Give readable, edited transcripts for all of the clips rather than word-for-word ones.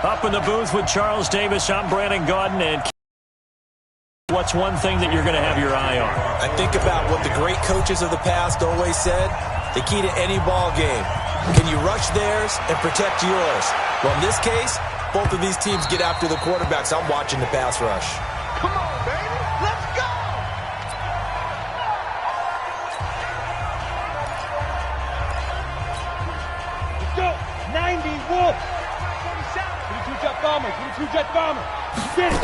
Up in the booth with Charles Davis, I'm Brandon Gaudin, and what's one thing that you're going to have your eye on? I think about what the great coaches of the past always said. The key to any ball game. Can you rush theirs and protect yours? Well, in this case, both of these teams get after the quarterbacks. I'm watching the pass rush. Come on, baby. Let's go. Let's go. 90 Wolf. 22 jet bomber. 22 jet bomber. Get it.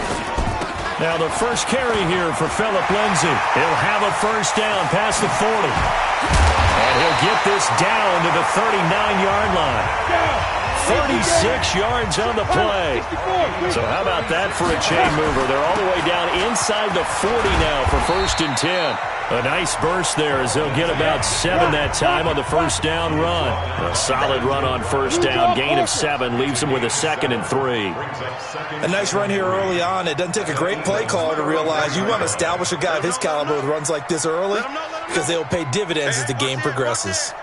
Now the first carry here for Phillip Lindsay. He'll have a first down past the 40. And he'll get this down to the 39-yard line. 36 yards on the play. So how about that for a chain mover? They're all the way down inside the 40 now for 1st and 10. A nice burst there as they'll get about 7 that time on the first down run. A solid run on first down. Gain of 7 leaves them with a 2nd and 3. A nice run here early on. It doesn't take a great play caller to realize you want to establish a guy of his caliber with runs like this early because they'll pay dividends as the game progresses.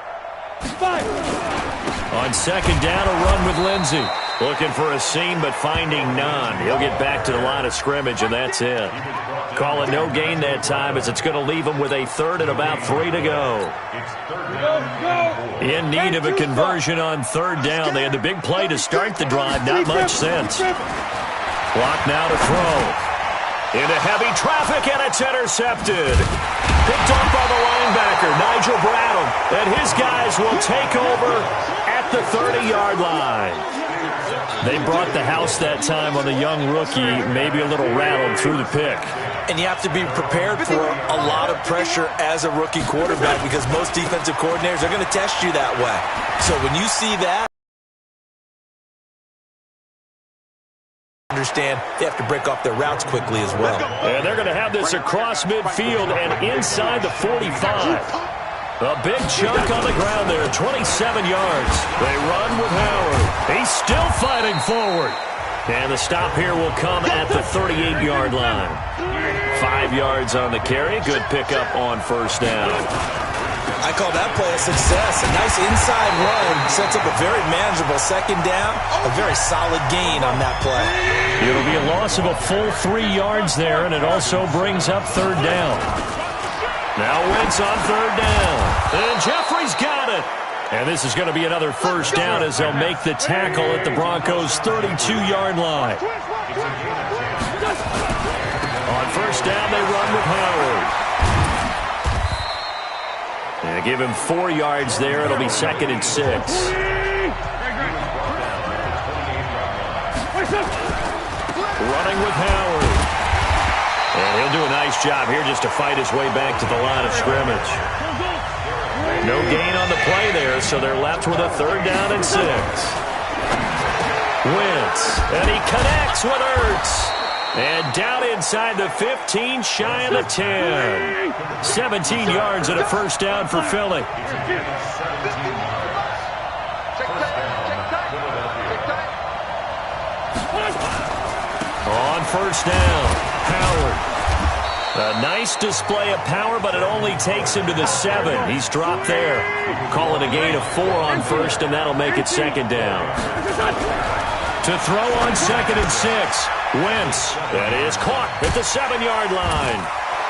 On 2nd down, a run with Lindsay. Looking for a seam, but finding none. He'll get back to the line of scrimmage, and that's it. Call it no gain that time, as it's going to leave him with a 3rd and about 3 to go. In need of a conversion on 3rd down. They had the big play to start the drive. Not much sense. Clock now to throw. Into heavy traffic, and it's intercepted. Picked off by the linebacker, Nigel Bradham. And his guys will take over at the 30-yard line. They brought the house that time on the young rookie, maybe a little rattled through the pick. And you have to be prepared for a lot of pressure as a rookie quarterback because most defensive coordinators are going to test you that way. So when you see that, understand they have to break off their routes quickly as well. And they're going to have this across midfield and inside the 45. A big chunk on the ground there, 27 yards. They run with Howard. He's still fighting forward. And the stop here will come at the 38-yard line. 5 yards on the carry. Good pickup on first down. I call that play a success. A nice inside run sets up a very manageable 2nd down. A very solid gain on that play. It'll be a loss of a full 3 yards there, and it also brings up 3rd down. Now Wentz on 3rd down. And Jeffrey's got it. And this is going to be another first down as they'll make the tackle at the Broncos' 32-yard line. On first down, they run with Howard. And give him 4 yards there. It'll be 2nd and 6. Running with Howard. And he'll do a nice job here just to fight his way back to the line of scrimmage. No gain on the play there, so they're left with a 3rd down and 6. Wentz, and he connects with Ertz. And down inside the 15, shy of the 10. 17 yards and a first down for Philly. On first down, Howard. A nice display of power, but it only takes him to the 7. He's dropped there. Call it a gain of 4 on first, and that'll make it 2nd down. To throw on 2nd and 6. Wentz. That is caught at the 7-yard line.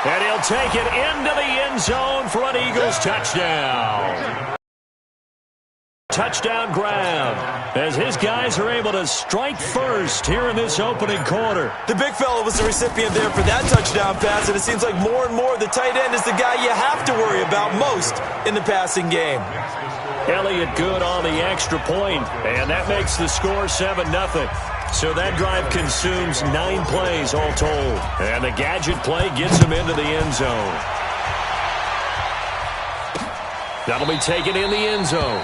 And he'll take it into the end zone for an Eagles touchdown. Touchdown grab as his guys are able to strike first here in this opening quarter. The big fella was the recipient there for that touchdown pass, and it seems like more and more the tight end is the guy you have to worry about most in the passing game. Elliott good on the extra point, and that makes the score 7-0. So that drive consumes 9 plays all told. And the gadget play gets him into the end zone. That'll be taken in the end zone.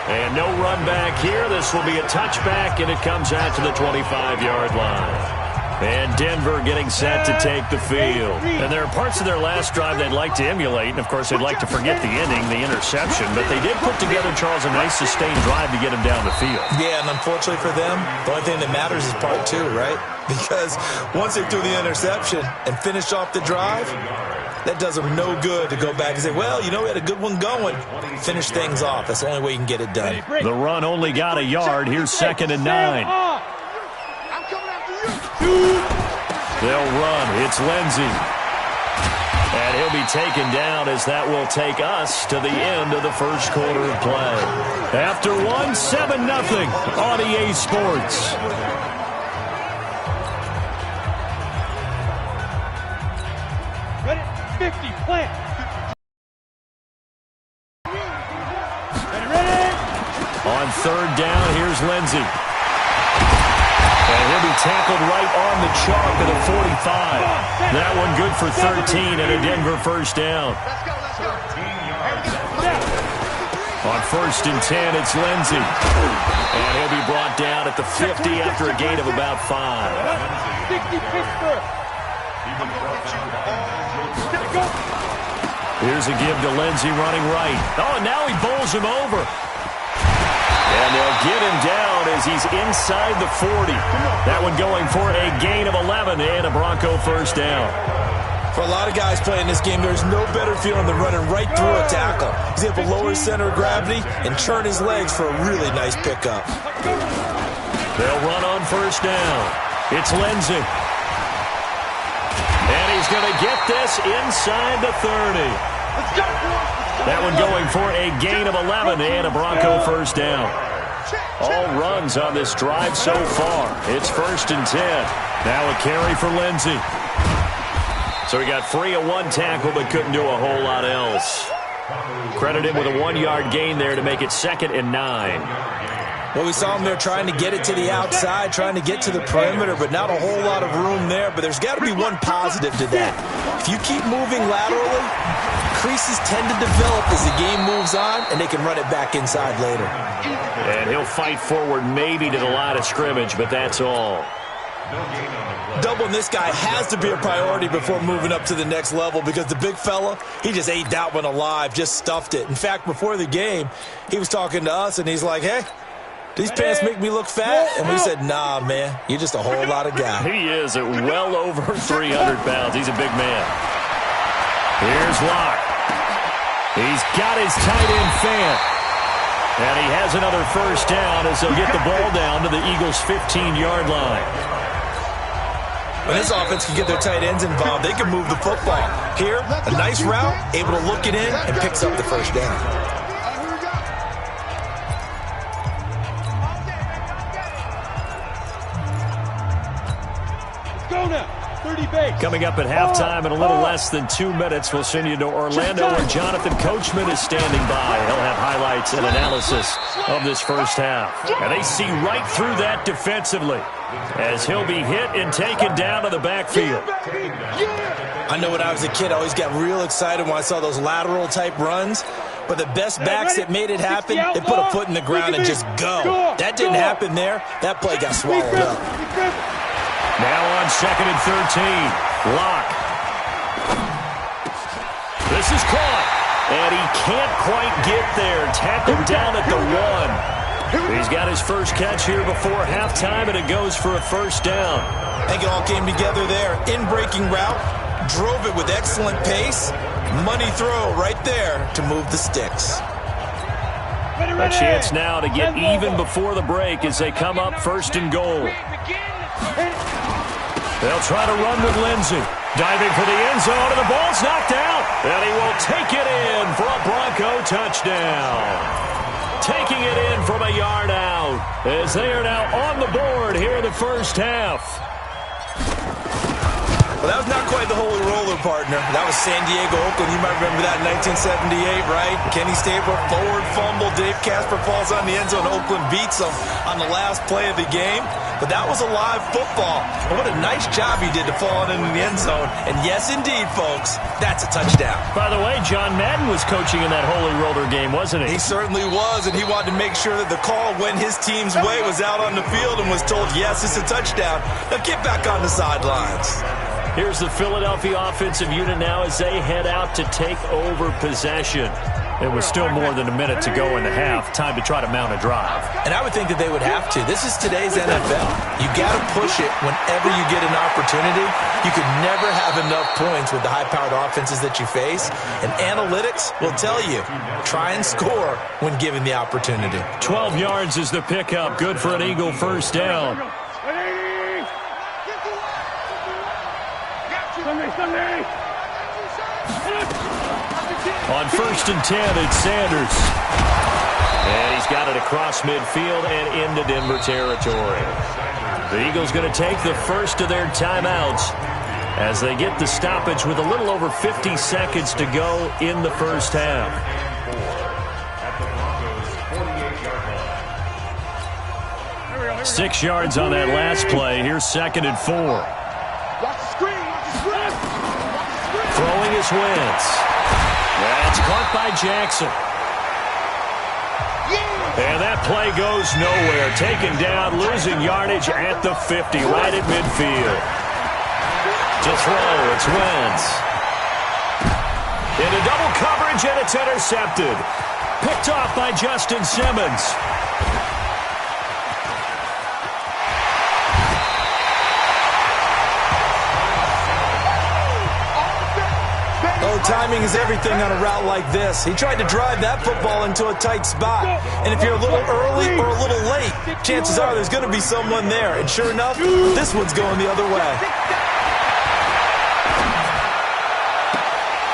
And no run back here. This will be a touchback, and it comes out to the 25-yard line. And Denver getting set to take the field. And there are parts of their last drive they'd like to emulate. And, of course, they'd like to forget the inning, the interception. But they did put together, Charles, a nice sustained drive to get him down the field. Yeah, and unfortunately for them, the only thing that matters is part 2, right? Because once they threw the interception and finished off the drive, that does them no good to go back and say, well, you know, we had a good one going. Finish things off. That's the only way you can get it done. The run only got a yard. Here's 2nd and 9. They'll run. It's Lindsey. And he'll be taken down as that will take us to the end of the first quarter of play. After one, 7-0 on EA Sports. Ready? 50, plant. Ready? On third down, here's Lindsey. And he'll be tackled right on the chalk of the 45. That one good for 13 and a Denver first down. On first and 10, it's Lindsey. And he'll be brought down at the 50 after a gain of about 5. 60 Pittsburgh. Here's a give to Lindsey running right. Oh, and now he bowls him over. And they'll get him down as he's inside the 40. That one going for a gain of 11 and a Bronco first down. For a lot of guys playing this game, there's no better feeling than running right through a tackle. He's able to lower his center of gravity and turn his legs for a really nice pickup. They'll run on first down. It's Lindsey. And he's going to get this inside the 30. That one going for a gain of 11 and a Bronco first down. All runs on this drive so far. It's first and 10. Now a carry for Lindsey. So he got free of one tackle but couldn't do a whole lot else. Credit him with a 1-yard gain there to make it 2nd and 9. Well, we saw him there trying to get it to the outside, trying to get to the perimeter, but not a whole lot of room there. But there's got to be one positive to that. If you keep moving laterally, creases tend to develop as the game moves on, and they can run it back inside later. And he'll fight forward maybe to the line of scrimmage, but that's all. Doubling this guy has to be a priority before moving up to the next level because the big fella, he just ate that one alive, just stuffed it. In fact, before the game, he was talking to us, and he's like, hey, these pants make me look fat? And we said, nah, man, you're just a whole lot of guy. He is at well over 300 pounds. He's a big man. Here's Locke. He's got his tight end fan. And he has another first down as they'll get the ball down to the Eagles' 15-yard line. When this offense can get their tight ends involved, they can move the football. Here, a nice route, able to look it in, and picks up the first down. Go now. 30 base. Coming up at halftime in a little less than 2 minutes, we'll send you to Orlando where Jonathan Coachman is standing by. He'll have highlights and analysis of this first half. And they see right through that defensively as he'll be hit and taken down to the backfield. I know when I was a kid, I always got real excited when I saw those lateral type runs. But the best backs that made it happen, they put a foot in the ground and just go. That didn't happen there. That play got swallowed up. Now on 2nd and 13. Locke. This is caught. And he can't quite get there. Tackled down at the 1. He's got his first catch here before halftime, and it goes for a first down. I think it all came together there. In-breaking route. Drove it with excellent pace. Money throw right there to move the sticks. A chance now to get even before the break as they come up 1st and goal. They'll try to run with Lindsey. Diving for the end zone, and the ball's knocked out. And he will take it in for a Bronco touchdown. Taking it in from a yard out as they are now on the board here in the first half. Well, that was not quite the holy roller, partner. That was San Diego, Oakland. You might remember that in 1978, right? Kenny Stabler, forward fumble. Dave Casper falls on the end zone. Oakland beats him on the last play of the game. But that was a live football. And what a nice job he did to fall in the end zone. And yes, indeed, folks, that's a touchdown. By the way, John Madden was coaching in that holy roller game, wasn't he? He certainly was, and he wanted to make sure that the call went his team's way, was out on the field and was told, yes, it's a touchdown. Now get back on the sidelines. Here's the Philadelphia offensive unit now as they head out to take over possession. It was still more than a minute to go in the half. Time to try to mount a drive. And I would think that they would have to. This is today's NFL. You got to push it whenever you get an opportunity. You could never have enough points with the high-powered offenses that you face. And analytics will tell you, try and score when given the opportunity. 12 yards is the pickup. Good for an Eagle first down. On 1st and 10, it's Sanders. And he's got it across midfield and into Denver territory. The Eagles going to take the first of their timeouts as they get the stoppage with a little over 50 seconds to go in the first half. Here 6 yards on that last play. Here's 2nd and 4. Throwing is Wentz. That's caught by Jackson. And that play goes nowhere. Taken down, losing yardage at the 50, right at midfield. To throw, it's Wentz. Into double coverage, and it's intercepted. Picked off by Justin Simmons. Timing is everything on a route like this. He tried to drive that football into a tight spot. And if you're a little early or a little late, chances are there's going to be someone there. And sure enough, this one's going the other way.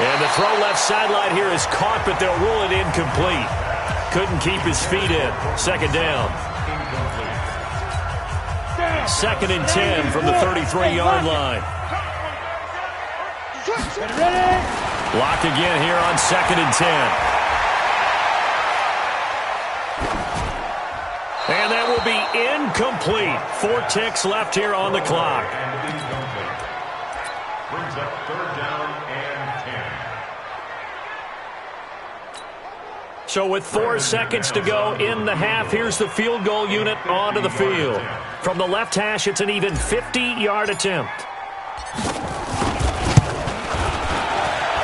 And the throw left sideline here is caught, but they'll rule it incomplete. Couldn't keep his feet in. 2nd down. 2nd and 10 from the 33-yard line. Blocked again here on 2nd and 10. And that will be incomplete. 4 ticks left here on the clock. Brings up 3rd down and 10. So with 4 seconds to go in the half, here's the field goal unit onto the field. From the left hash, it's an even 50-yard attempt.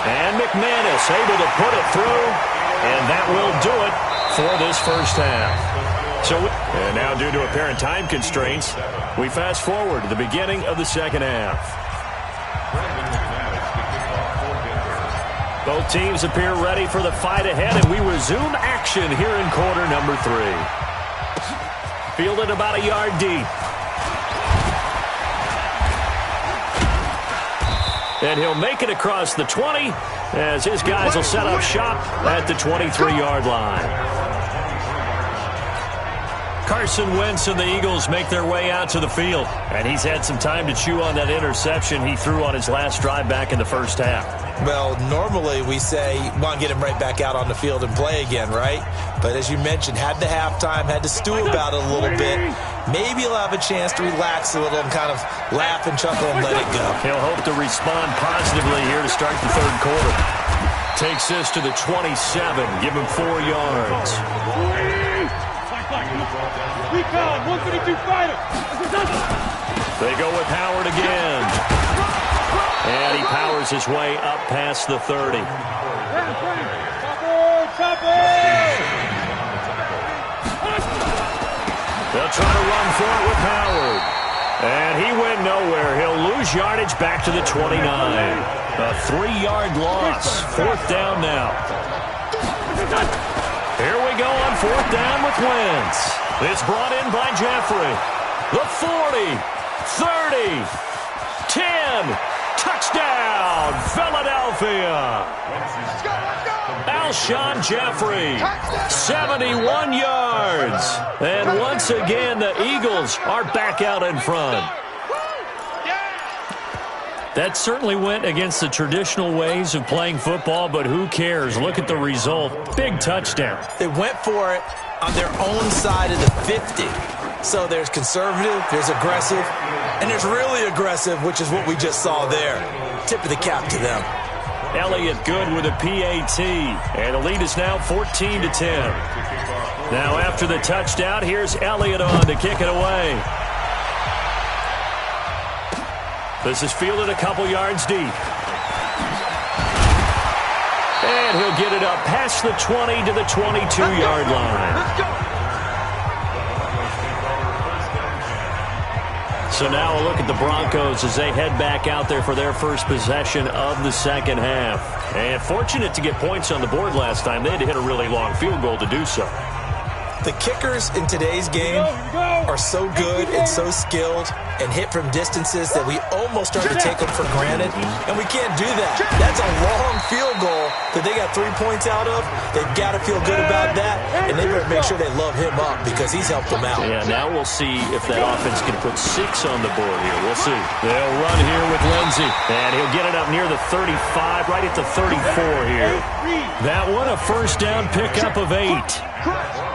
And McManus able to put it through, and that will do it for this first half. And now, due to apparent time constraints, we fast forward to the beginning of the second half. Both teams appear ready for the fight ahead, and we resume action here in quarter number 3. Fielded about a yard deep. And he'll make it across the 20 as his guys will set up shop at the 23-yard line. Carson Wentz and the Eagles make their way out to the field. And he's had some time to chew on that interception he threw on his last drive back in the first half. Well, normally we say, want to get him right back out on the field and play again, right? But as you mentioned, had the halftime, had to stew about it a little bit. Maybe he'll have a chance to relax a little and kind of laugh and chuckle and let it go. He'll hope to respond positively here to start the third quarter. Takes this to the 27, give him 4 yards. Recon, 132 fighter. They go with Howard again. And he powers his way up past the 30. They'll try to run for it with Howard. And he went nowhere. He'll lose yardage back to the 29. A 3-yard loss. 4th down now. Here we go on 4th down with Wentz. It's brought in by Jeffrey. The 40, 30, 10. Touchdown, Philadelphia. Alshon Jeffrey, 71 yards. And once again, the Eagles are back out in front. That certainly went against the traditional ways of playing football, but who cares? Look at the result. Big touchdown. They went for it on their own side of the 50. So there's conservative, there's aggressive, and there's really aggressive, which is what we just saw there. Tip of the cap to them. Elliott good with a PAT, and the lead is now 14-10. Now after the touchdown, here's Elliott on to kick it away. This is fielded a couple yards deep. And he'll get it up past the 20 to the 22-yard line. So now a look at the Broncos as they head back out there for their first possession of the second half. And fortunate to get points on the board last time. They had to hit a really long field goal to do so. The kickers in today's game are are so good and so skilled and hit from distances that we almost start to take them for granted, and we can't do that. That's a long field goal that they got 3 points out of. They've got to feel good about that, and they better make sure they love him up because he's helped them out. Yeah, now we'll see if that offense can put 6 on the board here. We'll see. They'll run here with Lindsey, and he'll get it up near the 35, right at the 34 here. That one, a first down pickup of 8.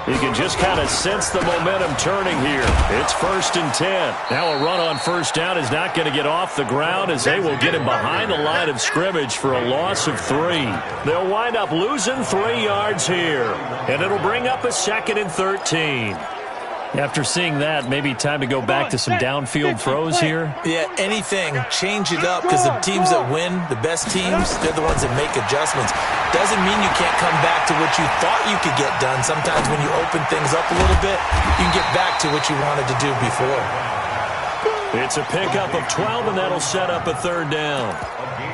You can just kind of sense the momentum turning here. It's 1st and 10. Now a run on first down is not going to get off the ground as they will get him behind the line of scrimmage for a loss of 3. They'll wind up losing 3 yards here, and it'll bring up a 2nd and 13. After seeing that, maybe time to go back to some downfield throws here. Yeah, anything. Change it up because the teams that win, the best teams, they're the ones that make adjustments. Doesn't mean you can't come back to what you thought you could get done. Sometimes when you open things up a little bit, you can get back to what you wanted to do before. It's a pickup of 12, and that'll set up a 3rd down.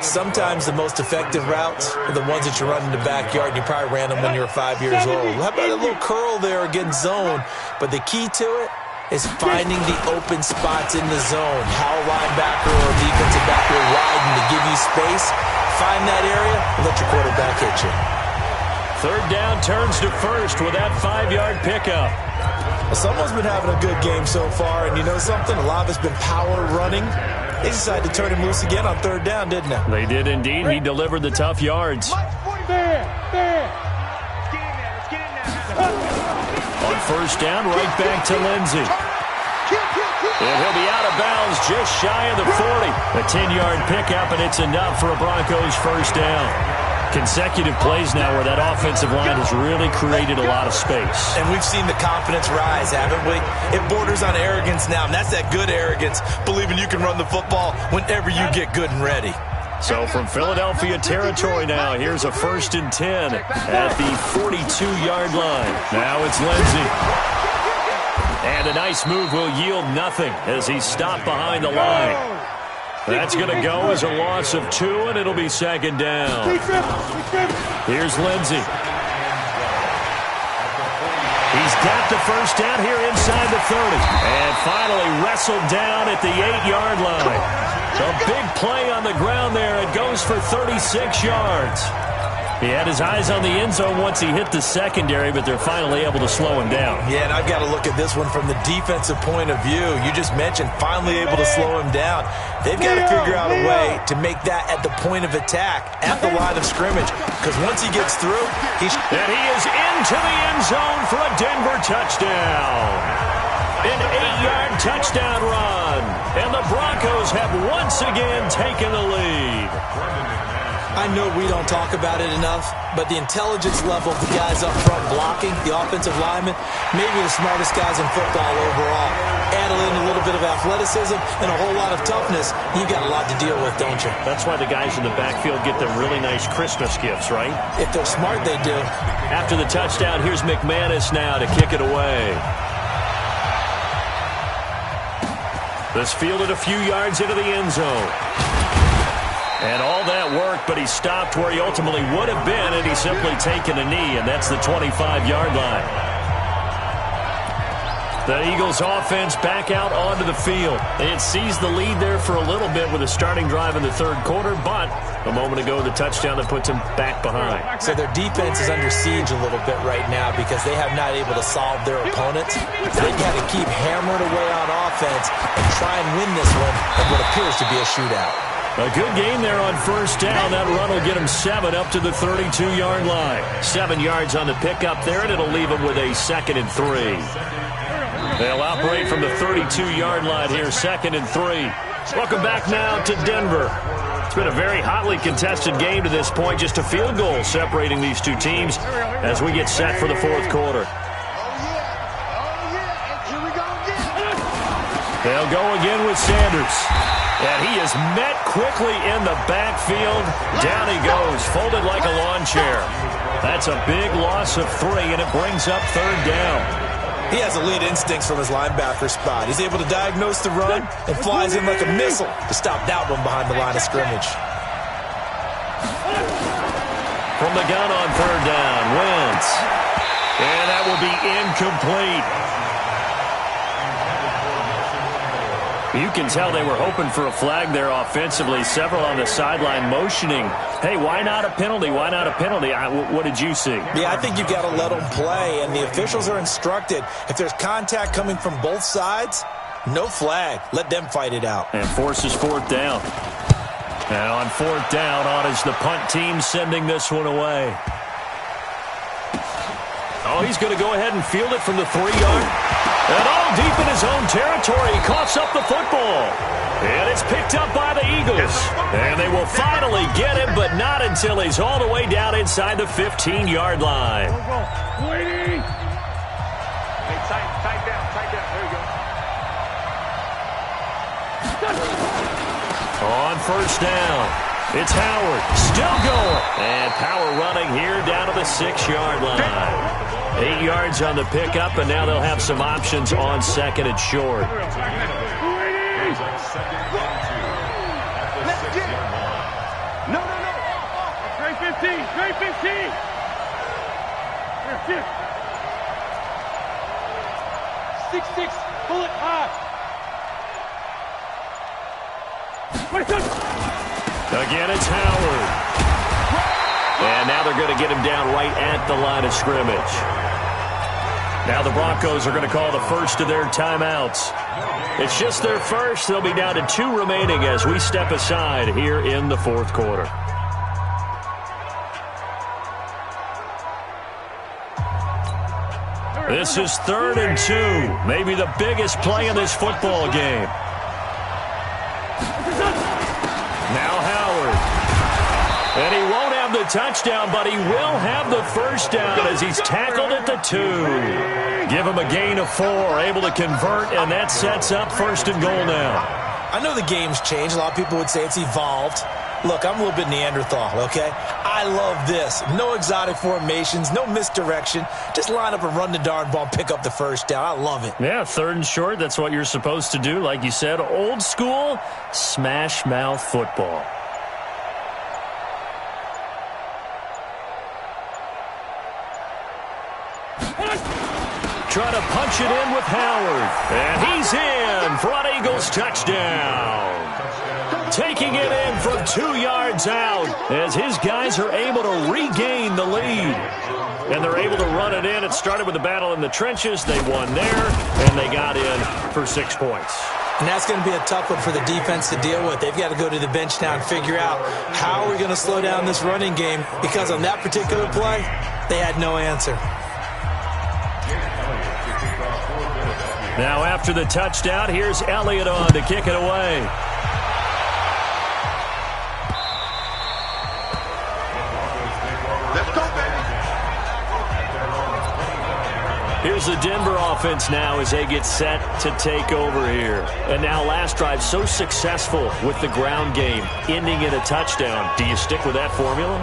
Sometimes the most effective routes are the ones that you run in the backyard, and you probably ran them when you were 5 years old. How about a little curl there against zone? But the key to it is finding the open spots in the zone. How a linebacker or a defensive back will widen to give you space. Find that area and let your quarterback hit you. 3rd down turns to 1st with that 5-yard pickup. Well, someone's been having a good game so far, and you know something? A lot of it's been power running. They decided to turn him loose again on 3rd down, didn't they? They did indeed. He delivered the tough yards. On first down, right back to Lindsey. And he'll be out of bounds just shy of the 40. A 10-yard pickup, and it's enough for a Broncos first down. Consecutive plays now where that offensive line has really created a lot of space. And we've seen the confidence rise, haven't we? It borders on arrogance now, and that's that good arrogance, believing you can run the football whenever you get good and ready. So from Philadelphia territory now, here's a 1st and 10 at the 42-yard line. Now it's Lindsey. And a nice move will yield nothing as he's stopped behind the line. That's going to go as a loss of 2, and it'll be 2nd down. Here's Lindsey. He's got the first down here inside the 30. And finally wrestled down at the 8-yard line. A big play on the ground there. It goes for 36 yards. He had his eyes on the end zone once he hit the secondary, but they're finally able to slow him down. Yeah, and I've got to look at this one from the defensive point of view. You just mentioned finally able to slow him down. They've got to figure out a way to make that at the point of attack, at the line of scrimmage, because once he gets through, And he is into the end zone for a Denver touchdown. An 8-yard touchdown run. And the Broncos have once again taken the lead. I know we don't talk about it enough, but the intelligence level of the guys up front blocking, the offensive linemen, maybe the smartest guys in football overall. Add in a little bit of athleticism and a whole lot of toughness, you got a lot to deal with, don't you? That's why the guys in the backfield get them really nice Christmas gifts, right? If they're smart, they do. After the touchdown, here's McManus now to kick it away. This fielded a few yards into the end zone. And all that worked, but he stopped where he ultimately would have been, and he's simply taken a knee, and that's the 25-yard line. The Eagles offense back out onto the field. It seized the lead there for a little bit with a starting drive in the 3rd quarter, but a moment ago the touchdown that puts him back behind. So their defense is under siege a little bit right now because they have not able to solve their opponents. They've got to keep hammering away on offense and try and win this one in what appears to be a shootout. A good game there on first down. That run will get him 7 up to the 32-yard line. 7 yards on the pickup there, and it'll leave him with a 2nd and 3. They'll operate from the 32-yard line here, 2nd and 3. Welcome back now to Denver. It's been a very hotly contested game to this point. Just a field goal separating these two teams as we get set for the 4th quarter. They'll go again with Sanders. And he is met quickly in the backfield. Down he goes, folded like a lawn chair. That's a big loss of 3, and it brings up 3rd down. He has elite instincts from his linebacker spot. He's able to diagnose the run and flies in like a missile to stop that one behind the line of scrimmage. From the gun on 3rd down, Wentz. And that will be incomplete. You can tell they were hoping for a flag there offensively. Several on the sideline motioning, hey, why not a penalty? Why not a penalty? What did you see? Yeah, I think you've got to let them play, and the officials are instructed. If there's contact coming from both sides, no flag. Let them fight it out. And forces fourth down. Now on fourth down, on is the punt team sending this one away. Oh, he's going to go ahead and field it from the 3-yard. And all deep in his own territory, he coughs up the football. And it's picked up by the Eagles. And they will finally get him, but not until he's all the way down inside the 15-yard line. Hey, tight down. There you go. On first down, it's Howard, still going. And power running here down to the 6-yard line. 8 yards on the pickup, and now they'll have some options on second and short. No. 15. Here. 6-6, pull it high. Again, it's Howard. And now they're going to get him down right at the line of scrimmage. Now the Broncos are going to call the first of their timeouts. It's just their first. They'll be down to 2 remaining as we step aside here in the fourth quarter. This is 3rd and 2. Maybe the biggest play in this football game. Now Howard. And he won't have the touchdown, but he will have the first down as he's tackled at the 2. Give him a gain of 4, able to convert, and that sets up 1st and goal now. I know the game's changed. A lot of people would say it's evolved. Look, I'm a little bit Neanderthal, okay? I love this. No exotic formations, no misdirection. Just line up and run the darn ball and pick up the first down. I love it. Yeah, 3rd and short, that's what you're supposed to do. Like you said, old school, smash mouth football. Trying to punch it in with Howard. And he's in for an Eagles touchdown. Taking it in from 2 yards out as his guys are able to regain the lead. And they're able to run it in. It started with a battle in the trenches. They won there, and they got in for 6 points. And that's going to be a tough one for the defense to deal with. They've got to go to the bench now and figure out how are we going to slow down this running game, because on that particular play, they had no answer. Now after the touchdown, here's Elliott on to kick it away. Let's go, baby. Here's the Denver offense now as they get set to take over here. And now last drive so successful with the ground game, ending in a touchdown. Do you stick with that formula?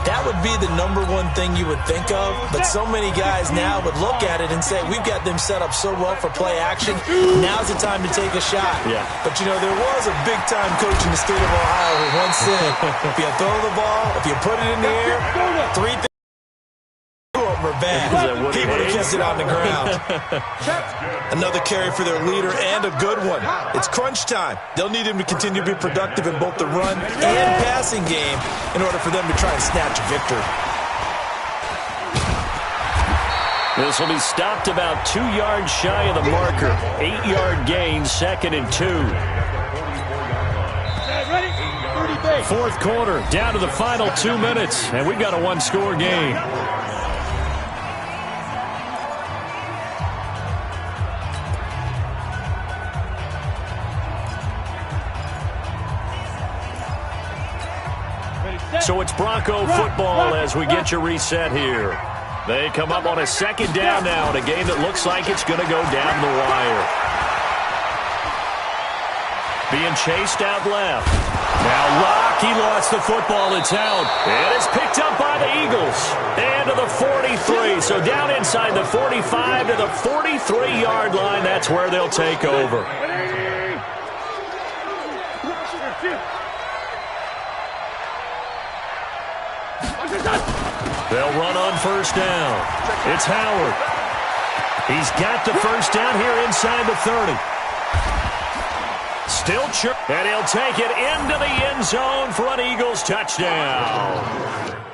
That would be the number one thing you would think of, but so many guys now would look at it and say, we've got them set up so well for play action, now's the time to take a shot. Yeah. But, you know, there was a big-time coach in the state of Ohio who once said, if you throw the ball, if you put it in the air, 3 things were bad. He would have kept it on the ground. Another carry for their leader, and a good one. It's crunch time. They'll need him to continue to be productive in both the run and passing game in order for them to try and snatch a victory. This will be stopped about 2 yards shy of the marker. 8-yard gain, 2nd and 2. Ready? Fourth quarter, down to the final 2 minutes, and we've got a 1-score game. So it's Bronco football as we get you reset here. They come up on a 2nd down now in a game that looks like it's going to go down the wire. Being chased out left. Now Locke, he lost the football. It's out. And it's picked up by the Eagles. And to the 43. So down inside the 45 to the 43-yard line. That's where they'll take over. They'll run on first down. It's Howard. He's got the first down here inside the 30. Still chirp. And he'll take it into the end zone for an Eagles touchdown.